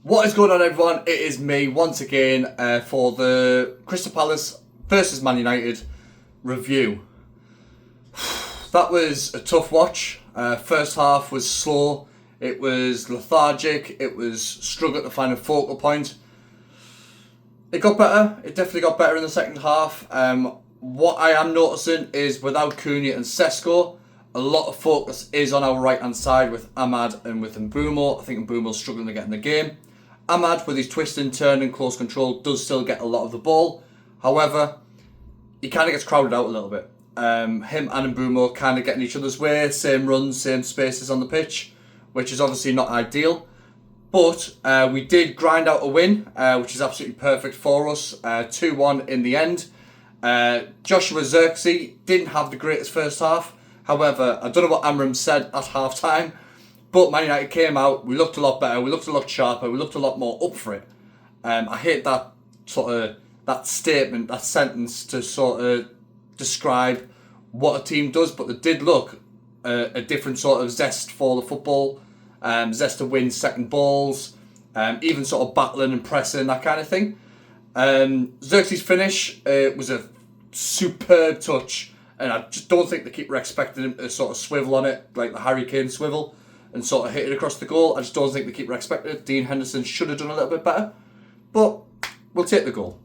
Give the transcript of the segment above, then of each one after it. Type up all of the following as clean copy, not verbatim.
What is going on, everyone? It is me once again for the Crystal Palace versus Man United review. That was a tough watch. First half was slow. It was lethargic. It was struggling to find a focal point. It got better. It definitely got better in the second half. What I am noticing is without Cunha and Sesko, a lot of focus is on our right-hand side with Ahmad and with Mbeumo. I think Mbeumo's struggling to get in the game. Ahmad, with his twist and turn and close control, does still get a lot of the ball. However, he kind of gets crowded out a little bit. Him and Mbeumo kind of get in each other's way, same runs, same spaces on the pitch, which is obviously not ideal. But we did grind out a win, which is absolutely perfect for us. 2-1 in the end. Joshua Zirkzee didn't have the greatest first half. However, I don't know what Amram said at half-time, but Man United came out, we looked a lot better, we looked a lot sharper, we looked a lot more up for it. I hate that that statement, that sentence to sort of describe what a team does, but they did look a different sort of zest for the football, zest to win second balls, even sort of battling and pressing, that kind of thing. Xerxes' finish was a superb touch, and I just don't think the keeper expected him to sort of swivel on it like the Harry Kane swivel and sort of hit it across the goal. I just don't think the keeper expected it. Dean Henderson should have done a little bit better, but we'll take the goal.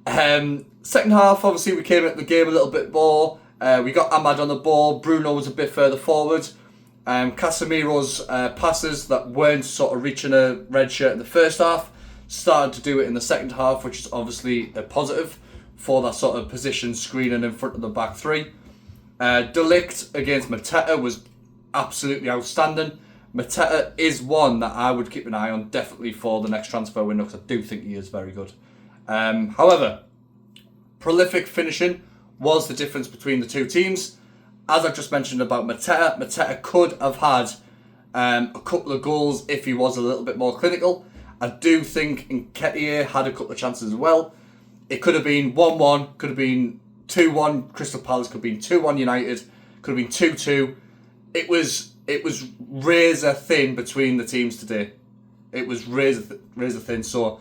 Second half, obviously, we came at the game a little bit more. We got Ahmad on the ball. Bruno was a bit further forward. Casemiro's passes that weren't sort of reaching a red shirt in the first half started to do it in the second half, which is obviously a positive for that sort of position screening in front of the back three. De Ligt against Mateta was absolutely outstanding. Mateta is one that I would keep an eye on definitely for the next transfer window because I do think he is very good. However, prolific finishing was the difference between the two teams. As I just mentioned about Mateta could have had a couple of goals if he was a little bit more clinical. I do think Nketiah had a couple of chances as well. It could have been 1-1, could have been 2-1 Crystal Palace, could have been 2-1 United, could have been 2-2. It was razor thin between the teams today. It was razor thin. So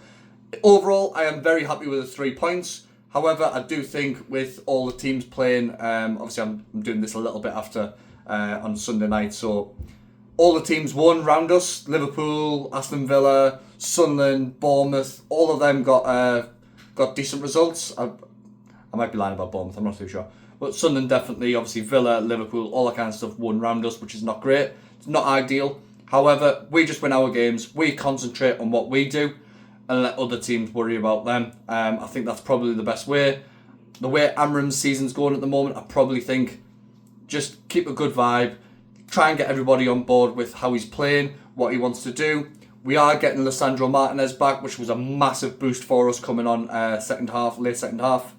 overall, I am very happy with the 3 points. However, I do think with all the teams playing, obviously I'm doing this a little bit after on Sunday night, so all the teams won round us. Liverpool, Aston Villa, Sunderland, Bournemouth, all of them got decent results. I might be lying about Bournemouth, I'm not too sure. But Sunderland definitely, obviously Villa, Liverpool, all that kind of stuff won round us, which is not great. It's not ideal. However, we just win our games. We concentrate on what we do and let other teams worry about them. I think that's probably the best way. The way Amram's season's going at the moment, I probably think just keep a good vibe. Try and get everybody on board with how he's playing, what he wants to do. We are getting Lisandro Martinez back, which was a massive boost for us coming on late second half.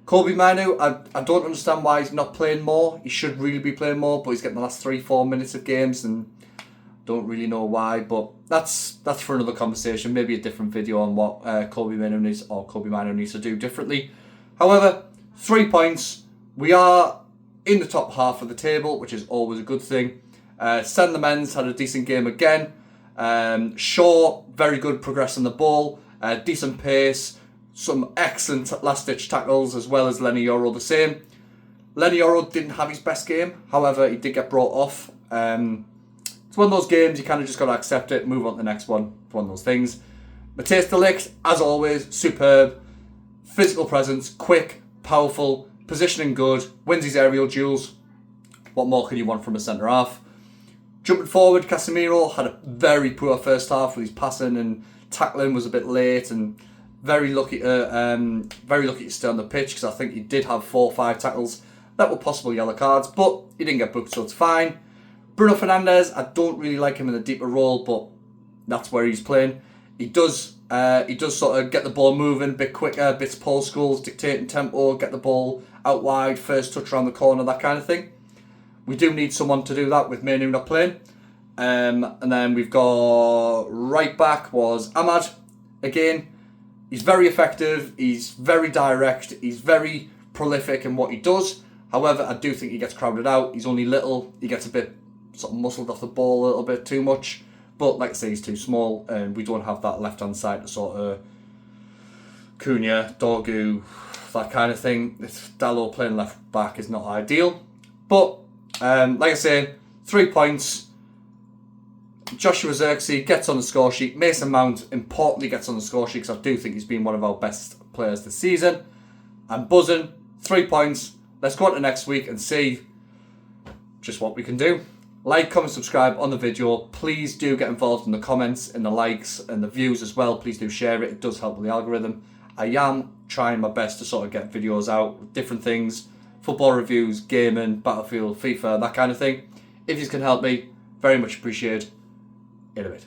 Kobe Manu, I don't understand why he's not playing more. He should really be playing more, but he's getting the last 3-4 minutes of games and don't really know why. But that's for another conversation. Maybe a different video on what Kobe Manu needs to do differently. However, 3 points. We are in the top half of the table, which is always a good thing. Send the Men's had a decent game again. Shaw, very good progressing the ball. Decent pace. Some excellent last-ditch tackles, as well as Lenny Yoro the same. Lenny Yoro didn't have his best game. However, he did get brought off. It's one of those games you kind of just got to accept it, move on to the next one. It's one of those things. Matthijs de Ligt, as always, superb. Physical presence, quick, powerful, positioning good, wins his aerial duels. What more can you want from a centre-half? Jumping forward, Casemiro had a very poor first half with his passing and tackling was a bit late and very lucky to stay on the pitch because I think he did have 4 or 5 tackles that were possible yellow cards, but he didn't get booked, so it's fine. Bruno Fernandes, I don't really like him in a deeper role, but that's where he's playing. He does sort of get the ball moving a bit quicker, bits pole skulls, dictating tempo, get the ball out wide, first touch around the corner, that kind of thing. We do need someone to do that with Manu not playing. And then we've got right back was Ahmad. Again, he's very effective, he's very direct, he's very prolific in what he does. However, I do think he gets crowded out. He's only little, he gets a bit sort of muscled off the ball a little bit too much. But like I say, he's too small, and we don't have that left-hand side to sort of Cunha, Dorgu, that kind of thing. Dalot playing left back is not ideal. But, like I say, 3 points. Joshua Zirkzee gets on the score sheet. Mason Mount, importantly, gets on the score sheet because I do think he's been one of our best players this season. I'm buzzing. 3 points. Let's go on to next week and see just what we can do. Like, comment, subscribe on the video. Please do get involved in the comments, in the likes, and the views as well. Please do share it. It does help with the algorithm. I am trying my best to sort of get videos out, different things, football reviews, gaming, Battlefield, FIFA, that kind of thing. If you can help me, very much appreciated. In a bit.